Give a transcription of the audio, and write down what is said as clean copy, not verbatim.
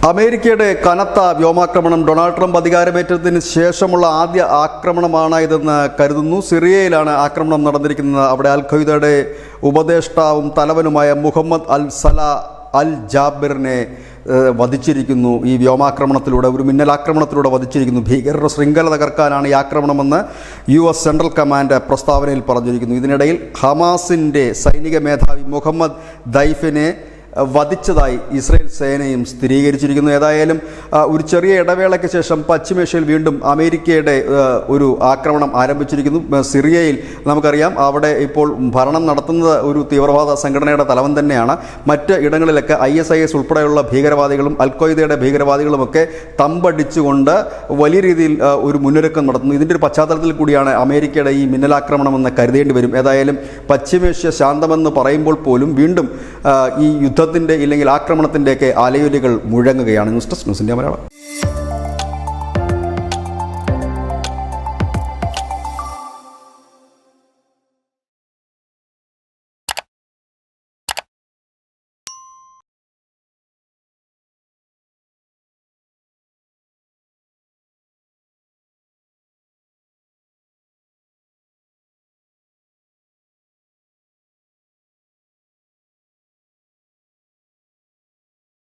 അമേരിക്കയുടെ കനത്ത വ്യോമാക്രമണം ഡൊണാൾഡ് ട്രംപ് അധികാരമേറ്റതിന് ശേഷമുള്ള ആദ്യ ആക്രമണമാണ് ഇതെന്ന് കരുതുന്നു. സിറിയയിലാണ് ആക്രമണം നടന്നിരിക്കുന്നത്. അവിടെ അൽ ഖ്വയ്ദയുടെ ഉപദേഷ്ടാവും തലവനുമായ മുഹമ്മദ് അൽ സലാ അൽ ജാബിറിനെ വധിച്ചിരിക്കുന്നു. ഈ വ്യോമാക്രമണത്തിലൂടെ, ഒരു മിന്നലാക്രമണത്തിലൂടെ വധിച്ചിരിക്കുന്നു. ഭീകരരുടെ ശൃംഖല തകർക്കാനാണ് ഈ ആക്രമണമെന്ന് US സെൻട്രൽ കമാൻഡ് പ്രസ്താവനയിൽ പറഞ്ഞിരിക്കുന്നു. ഇതിനിടയിൽ ഹമാസിൻ്റെ സൈനിക മേധാവി മുഹമ്മദ് ദൈഫിനെ വധിച്ചതായി ഇസ്രയേൽ സേനയും സ്ഥിരീകരിച്ചിരിക്കുന്നു. ഏതായാലും ഒരു ചെറിയ ഇടവേളയ്ക്ക് ശേഷം പശ്ചിമേഷ്യയിൽ വീണ്ടും അമേരിക്കയുടെ ഒരു ആക്രമണം ആരംഭിച്ചിരിക്കുന്നു. സിറിയയിൽ നമുക്കറിയാം, അവിടെ ഇപ്പോൾ ഭരണം നടത്തുന്നത് ഒരു തീവ്രവാദ സംഘടനയുടെ തലവൻ തന്നെയാണ്. മറ്റ് ഇടങ്ങളിലൊക്കെ ISIS ഉൾപ്പെടെയുള്ള ഭീകരവാദികളും അൽ ഖ്വയ്ദയുടെ ഭീകരവാദികളുമൊക്കെ തമ്പടിച്ചുകൊണ്ട് വലിയ രീതിയിൽ ഒരു മുന്നൊരുക്കം നടത്തുന്നു. ഇതിൻ്റെ ഒരു പശ്ചാത്തലത്തിൽ കൂടിയാണ് അമേരിക്കയുടെ ഈ മിന്നലാക്രമണമെന്ന് കരുതേണ്ടി വരും. ഏതായാലും പശ്ചിമേഷ്യ ശാന്തമെന്ന് പറയുമ്പോൾ പോലും വീണ്ടും ഈ യുദ്ധത്തിൻ്റെ ഇല്ലെങ്കിൽ ആക്രമണത്തിൻ്റെയൊക്കെ അലയൊലികൾ മുഴങ്ങുകയാണ്. News desk news India Malayalam.